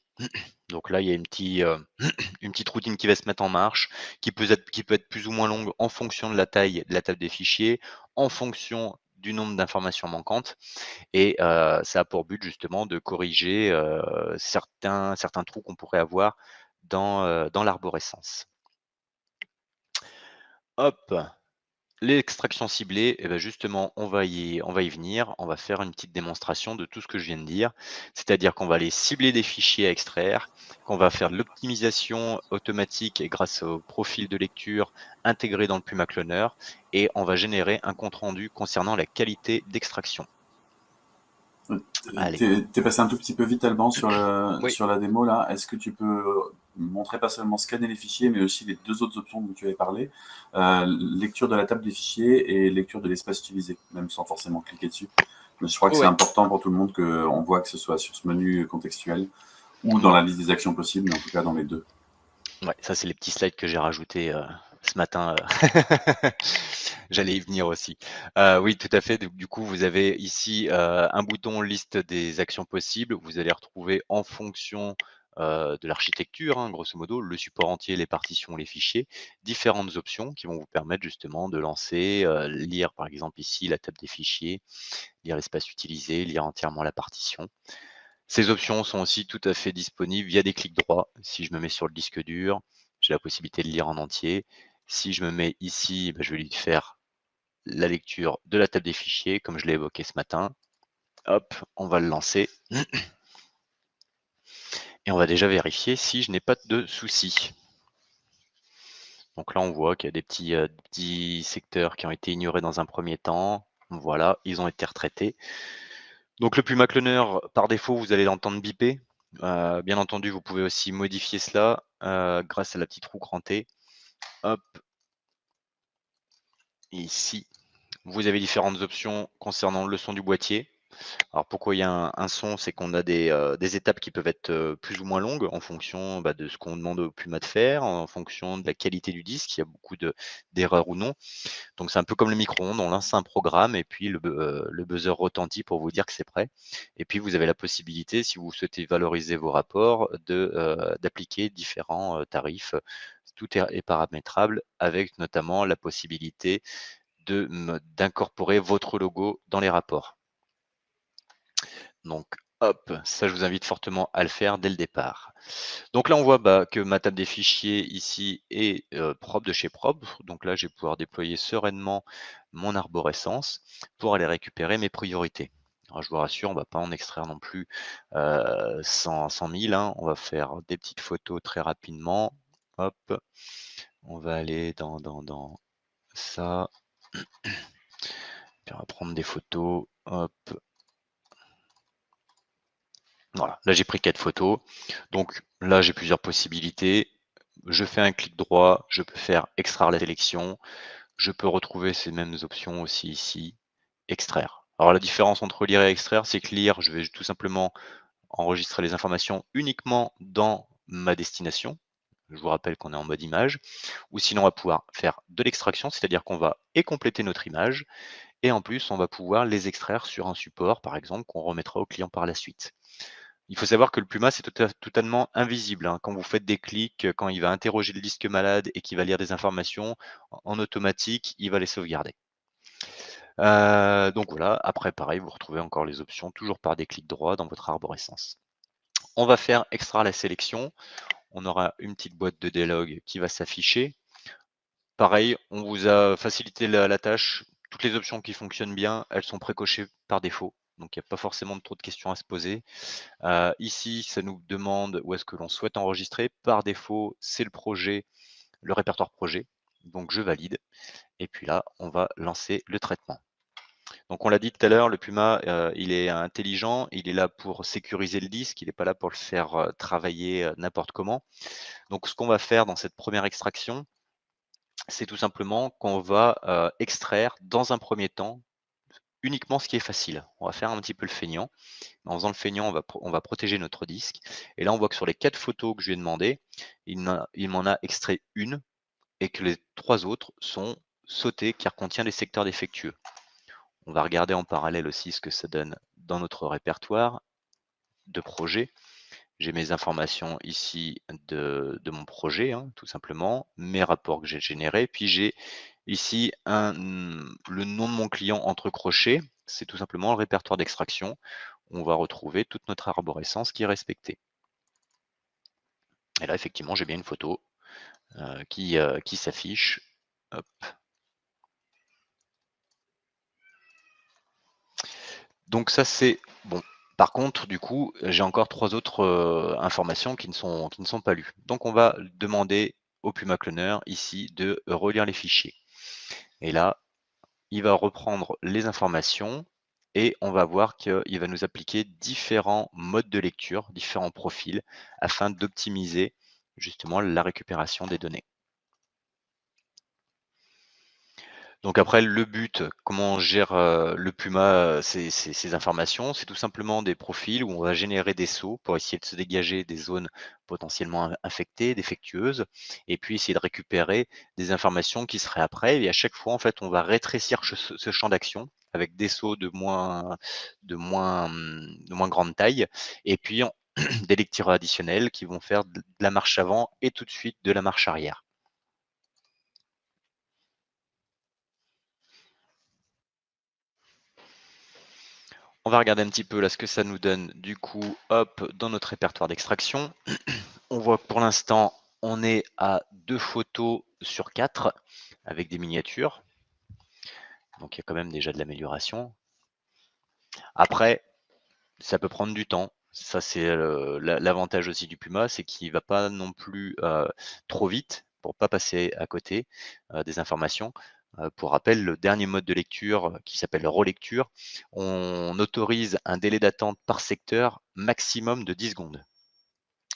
Donc là, il y a une petite routine qui va se mettre en marche, qui peut être plus ou moins longue en fonction de la taille de la table des fichiers, en fonction du nombre d'informations manquantes. Et ça a pour but justement de corriger certains trous qu'on pourrait avoir dans l'arborescence. Hop, l'extraction ciblée, et ben justement, on va y venir. On va faire une petite démonstration de tout ce que je viens de dire. C'est-à-dire qu'on va aller cibler des fichiers à extraire, qu'on va faire de l'optimisation automatique et grâce au profil de lecture intégré dans le Puma Cloner, et on va générer un compte-rendu concernant la qualité d'extraction. Allez. T'es passé un tout petit peu vite, Alban, Oui. sur la démo là. Est-ce que tu peux montrer pas seulement scanner les fichiers, mais aussi les deux autres options dont tu avais parlé, lecture de la table des fichiers et lecture de l'espace utilisé, même sans forcément cliquer dessus. Mais je crois que c'est Ouais. important pour tout le monde qu'on voit que ce soit sur ce menu contextuel ou dans Ouais. la liste des actions possibles, mais en tout cas dans les deux. Ouais, ça c'est les petits slides que j'ai rajoutés ce matin. J'allais y venir aussi. Oui, tout à fait. Du coup, vous avez ici un bouton liste des actions possibles. Vous allez retrouver en fonction de l'architecture, hein, grosso modo, le support entier, les partitions, les fichiers, différentes options qui vont vous permettre justement de lancer, lire par exemple ici la table des fichiers, lire l'espace utilisé, lire entièrement la partition. Ces options sont aussi tout à fait disponibles via des clics droits. Si je me mets sur le disque dur, j'ai la possibilité de lire en entier. Si je me mets ici, je vais lui faire la lecture de la table des fichiers, comme je l'ai évoqué ce matin. Hop, on va le lancer. Et on va déjà vérifier si je n'ai pas de soucis. Donc là, on voit qu'il y a des petits secteurs qui ont été ignorés dans un premier temps. Voilà, ils ont été retraités. Donc le Puma Cloner, par défaut, vous allez l'entendre biper. Bien entendu, vous pouvez aussi modifier cela grâce à la petite roue crantée. Hop, ici, vous avez différentes options concernant le son du boîtier. Alors pourquoi il y a un son, c'est qu'on a des étapes qui peuvent être plus ou moins longues en fonction de ce qu'on demande au Puma de faire, en fonction de la qualité du disque, il y a beaucoup d'erreurs ou non. Donc c'est un peu comme le micro-ondes, on lance un programme et puis le buzzer retentit pour vous dire que c'est prêt. Et puis vous avez la possibilité, si vous souhaitez valoriser vos rapports, d'appliquer différents tarifs. Tout est paramétrable avec notamment la possibilité d'incorporer votre logo dans les rapports. Donc hop, ça je vous invite fortement à le faire dès le départ. Donc là on voit que ma table des fichiers ici est propre de chez propre. Donc là je vais pouvoir déployer sereinement mon arborescence pour aller récupérer mes priorités. Alors je vous rassure, on ne va pas en extraire non plus 100 000, hein. On va faire des petites photos très rapidement. Hop, on va aller dans ça. Puis on va prendre des photos. Hop. Voilà, là j'ai pris 4 photos. Donc là j'ai plusieurs possibilités. Je fais un clic droit, je peux faire extraire la sélection. Je peux retrouver ces mêmes options aussi ici, extraire. Alors la différence entre lire et extraire, c'est que lire, je vais tout simplement enregistrer les informations uniquement dans ma destination. Je vous rappelle qu'on est en mode image. Ou sinon on va pouvoir faire de l'extraction, c'est-à-dire qu'on va compléter notre image et en plus on va pouvoir les extraire sur un support, par exemple, qu'on remettra au client par la suite. Il faut savoir que le Puma, c'est totalement invisible, hein. Quand vous faites des clics, quand il va interroger le disque malade et qu'il va lire des informations, en automatique, il va les sauvegarder. Donc voilà, après pareil, vous retrouvez encore les options, toujours par des clics droits dans votre arborescence. On va faire extraire la sélection. On aura une petite boîte de dialogue qui va s'afficher. Pareil, on vous a facilité la tâche. Toutes les options qui fonctionnent bien, elles sont précochées par défaut. Donc il n'y a pas forcément trop de questions à se poser. Ici, ça nous demande où est-ce que l'on souhaite enregistrer. Par défaut, c'est le projet le répertoire projet. Donc je valide et puis là, on va lancer le traitement. Donc on l'a dit tout à l'heure, le Puma, il est intelligent, il est là pour sécuriser le disque, il n'est pas là pour le faire, travailler, n'importe comment. Donc ce qu'on va faire dans cette première extraction, c'est tout simplement qu'on va, extraire dans un premier temps uniquement ce qui est facile. On va faire un petit peu le feignant. En faisant le feignant, on va protéger notre disque et là, on voit que sur les 4 photos que je lui ai demandées, il m'en a extrait une et que les 3 autres sont sautées car contient des secteurs défectueux. On va regarder en parallèle aussi ce que ça donne dans notre répertoire de projet. J'ai mes informations ici de mon projet, hein, tout simplement, mes rapports que j'ai générés, puis j'ai ici le nom de mon client entre crochets, c'est tout simplement le répertoire d'extraction. On va retrouver toute notre arborescence qui est respectée. Et là, effectivement, j'ai bien une photo qui s'affiche. Hop. Donc ça, c'est bon. Par contre, du coup, j'ai encore 3 autres, informations qui ne sont pas lues. Donc on va demander au Puma Cloner ici de relire les fichiers. Et là, il va reprendre les informations et on va voir qu'il va nous appliquer différents modes de lecture, différents profils afin d'optimiser justement la récupération des données. Donc après le but, comment on gère, le Puma, ces informations? C'est tout simplement des profils où on va générer des sauts pour essayer de se dégager des zones potentiellement infectées, défectueuses et puis essayer de récupérer des informations qui seraient après et à chaque fois, en fait, on va rétrécir ce champ d'action avec des sauts de moins grande taille et puis des lecteurs additionnels qui vont faire de la marche avant et tout de suite de la marche arrière. On va regarder un petit peu là ce que ça nous donne du coup, hop, dans notre répertoire d'extraction. On voit que pour l'instant, on est à 2 photos sur 4 avec des miniatures. Donc il y a quand même déjà de l'amélioration. Après, ça peut prendre du temps. Ça, c'est l'avantage aussi du Puma, c'est qu'il ne va pas non plus trop vite pour pas passer à côté des informations. Pour rappel, le dernier mode de lecture qui s'appelle relecture, on autorise un délai d'attente par secteur maximum de 10 secondes.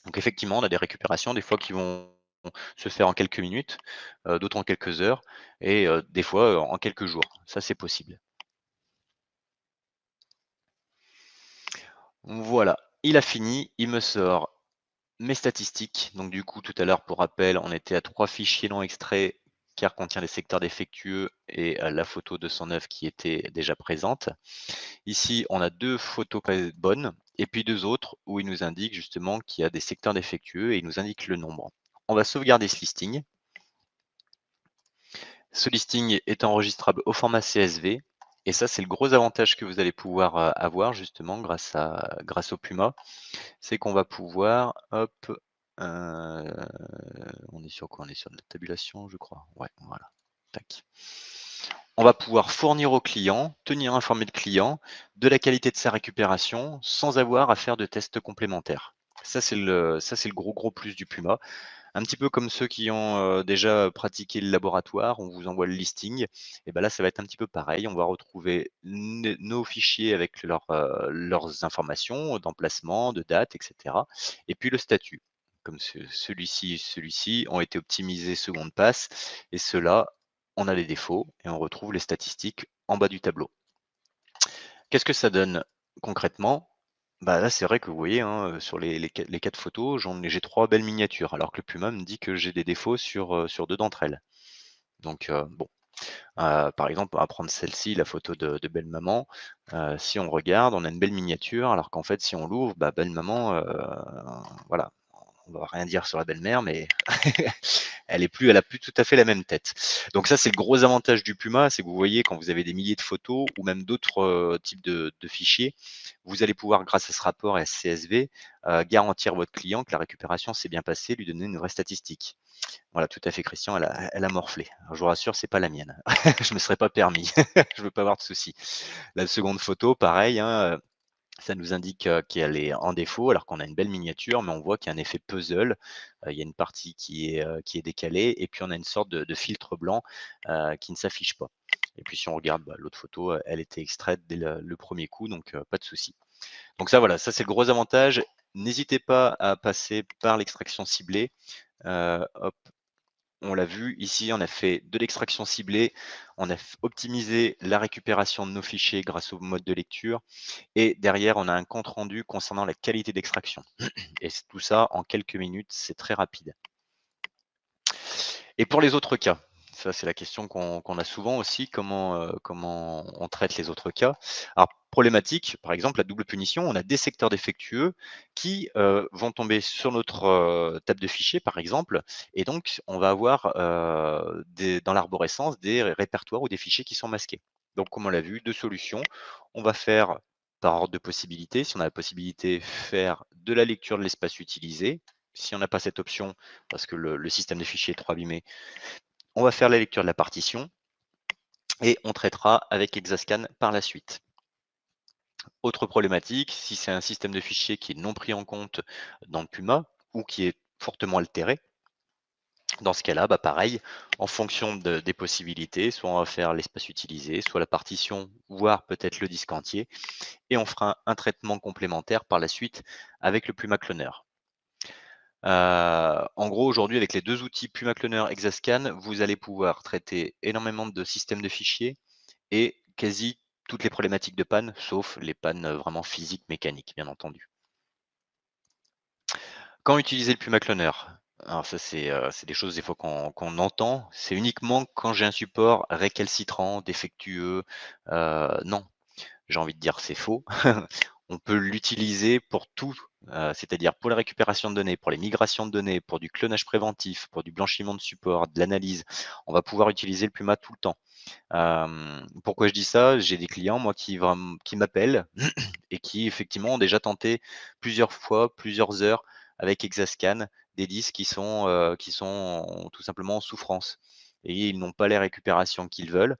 Donc effectivement, on a des récupérations des fois qui vont se faire en quelques minutes, d'autres en quelques heures et des fois en quelques jours. Ça, c'est possible. Voilà, il a fini, il me sort mes statistiques. Donc du coup, tout à l'heure, pour rappel, on était à 3 fichiers non extraits car contient des secteurs défectueux et la photo 209 qui était déjà présente. Ici, on a 2 photos bonnes et puis 2 autres où il nous indique justement qu'il y a des secteurs défectueux et il nous indique le nombre. On va sauvegarder ce listing. Ce listing est enregistrable au format CSV et ça, c'est le gros avantage que vous allez pouvoir avoir justement grâce au Puma. C'est qu'on va pouvoir, hop, on est sur quoi? On est sur de la tabulation, je crois. Ouais, voilà. Tac. On va pouvoir fournir au client, tenir informé le client de la qualité de sa récupération sans avoir à faire de tests complémentaires. Ça, c'est le gros plus du Puma. Un petit peu comme ceux qui ont déjà pratiqué le laboratoire, on vous envoie le listing. Et ben là, ça va être un petit peu pareil. On va retrouver nos fichiers avec leurs informations d'emplacement, de date, etc. Et puis le statut. Comme celui-ci ont été optimisés seconde passe. Et ceux-là, on a les défauts et on retrouve les statistiques en bas du tableau. Qu'est-ce que ça donne concrètement? Bah là, c'est vrai que vous voyez, hein, sur les 4 photos, j'ai 3 belles miniatures, alors que le Puma me dit que j'ai des défauts sur 2 d'entre elles. Donc bon, par exemple, on va prendre celle-ci, la photo de belle maman. Si on regarde, on a une belle miniature, alors qu'en fait, si on l'ouvre, bah, belle maman, voilà, on va rien dire sur la belle-mère, mais elle a plus tout à fait la même tête. Donc ça, c'est le gros avantage du Puma, c'est que vous voyez quand vous avez des milliers de photos ou même d'autres types de fichiers, vous allez pouvoir, grâce à ce rapport et à ce CSV, garantir votre client que la récupération s'est bien passée, lui donner une vraie statistique. Voilà, tout à fait, Christian, elle a morflé. Alors, je vous rassure, c'est pas la mienne. Je me serais pas permis. Je veux pas avoir de soucis. La seconde photo, pareil, hein, Ça nous indique, qu'elle est en défaut alors qu'on a une belle miniature, mais on voit qu'il y a un effet puzzle. Il y a une partie qui est décalée et puis on a une sorte de filtre blanc, qui ne s'affiche pas. Et puis si on regarde, l'autre photo, elle était extraite dès le 1er coup, donc pas de souci. Donc ça voilà, ça c'est le gros avantage. N'hésitez pas à passer par l'extraction ciblée. Hop, on l'a vu ici, on a fait de l'extraction ciblée, on a optimisé la récupération de nos fichiers grâce au mode de lecture et derrière, on a un compte rendu concernant la qualité d'extraction. Et tout ça en quelques minutes, c'est très rapide. Et pour les autres cas, ça c'est la question qu'on a souvent aussi, comment on traite les autres cas. Alors problématique, par exemple la double punition, on a des secteurs défectueux qui, vont tomber sur notre, table de fichiers par exemple et donc on va avoir, dans l'arborescence des répertoires ou des fichiers qui sont masqués. Donc comme on l'a vu, 2 solutions. On va faire par ordre de possibilité, si on a la possibilité, faire de la lecture de l'espace utilisé. Si on n'a pas cette option, parce que le système de fichiers est trop abîmé, on va faire la lecture de la partition et on traitera avec Exascan par la suite. Autre problématique, si c'est un système de fichiers qui est non pris en compte dans le Puma ou qui est fortement altéré, dans ce cas-là, pareil, en fonction des possibilités, soit on va faire l'espace utilisé, soit la partition, voire peut-être le disque entier, et on fera un traitement complémentaire par la suite avec le Puma Cloner. En gros, aujourd'hui, avec les 2 outils Puma Cloner, Exascan, vous allez pouvoir traiter énormément de systèmes de fichiers et quasi toutes les problématiques de panne, sauf les pannes, vraiment physiques, mécaniques, bien entendu. Quand utiliser le Puma Cloner? Alors ça, c'est des choses des fois qu'on entend. C'est uniquement quand j'ai un support récalcitrant, défectueux, non. J'ai envie de dire c'est faux. On peut l'utiliser pour tout, c'est-à-dire pour la récupération de données, pour les migrations de données, pour du clonage préventif, pour du blanchiment de support, de l'analyse. On va pouvoir utiliser le Puma tout le temps. Pourquoi je dis ça? J'ai des clients, moi, qui m'appellent et qui effectivement ont déjà tenté plusieurs fois, plusieurs heures avec Exascan, des disques qui sont tout simplement en souffrance et ils n'ont pas les récupérations qu'ils veulent.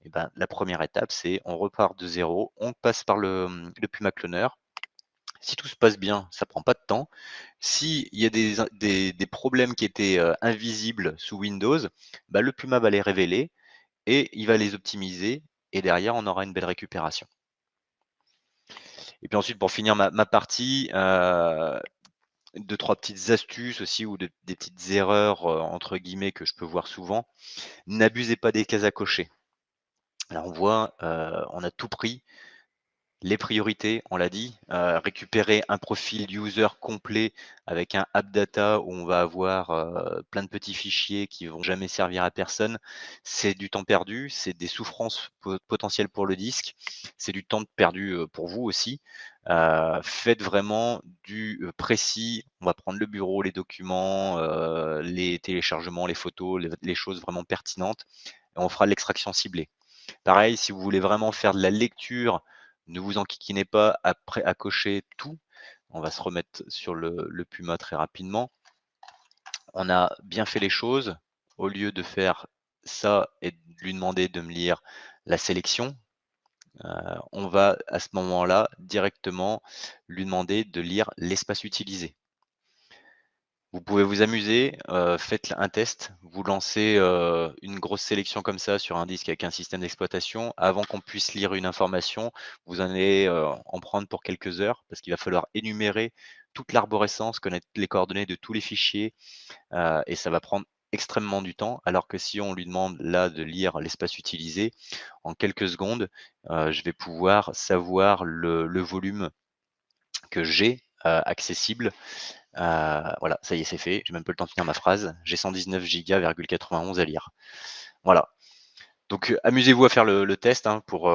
Et ben, la première étape, c'est on repart de zéro, on passe par le Puma Cloner. Si tout se passe bien, ça prend pas de temps. S'il y a des problèmes qui étaient, invisibles sous Windows, le Puma va les révéler et il va les optimiser et derrière on aura une belle récupération. Et puis ensuite pour finir ma partie, 2-3 petites astuces aussi ou des petites erreurs, entre guillemets que je peux voir souvent. N'abusez pas des cases à cocher. Alors on voit, on a tout pris. Les priorités, on l'a dit, récupérer un profil user complet avec un app data où on va avoir, plein de petits fichiers qui vont jamais servir à personne. C'est du temps perdu, c'est des souffrances potentielles pour le disque, c'est du temps perdu, pour vous aussi. Faites vraiment du, précis. On va prendre le bureau, les documents, les téléchargements, les photos, les choses vraiment pertinentes et on fera de l'extraction ciblée. Pareil, si vous voulez vraiment faire de la lecture, ne vous enquiquinez pas à cocher tout. On va se remettre sur le Puma très rapidement. On a bien fait les choses. Au lieu de faire ça et de lui demander de me lire la sélection, on va à ce moment-là directement lui demander de lire l'espace utilisé. Vous pouvez vous amuser, faites un test, vous lancez, une grosse sélection comme ça sur un disque avec un système d'exploitation. Avant qu'on puisse lire une information, vous allez, en prendre pour quelques heures parce qu'il va falloir énumérer toute l'arborescence, connaître les coordonnées de tous les fichiers, et ça va prendre extrêmement du temps. Alors que si on lui demande là de lire l'espace utilisé, en quelques secondes, je vais pouvoir savoir le volume que j'ai, accessible. Voilà, ça y est, c'est fait. J'ai même pas le temps de finir ma phrase. J'ai 119 gigas, 91 à lire. Voilà. Donc, amusez-vous à faire le test hein, pour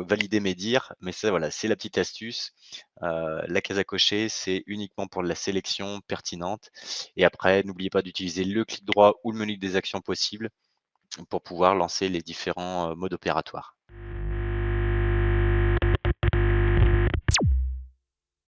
valider mes dires. Mais ça, voilà, c'est la petite astuce. La case à cocher, c'est uniquement pour la sélection pertinente. Et après, n'oubliez pas d'utiliser le clic droit ou le menu des actions possibles pour pouvoir lancer les différents modes opératoires.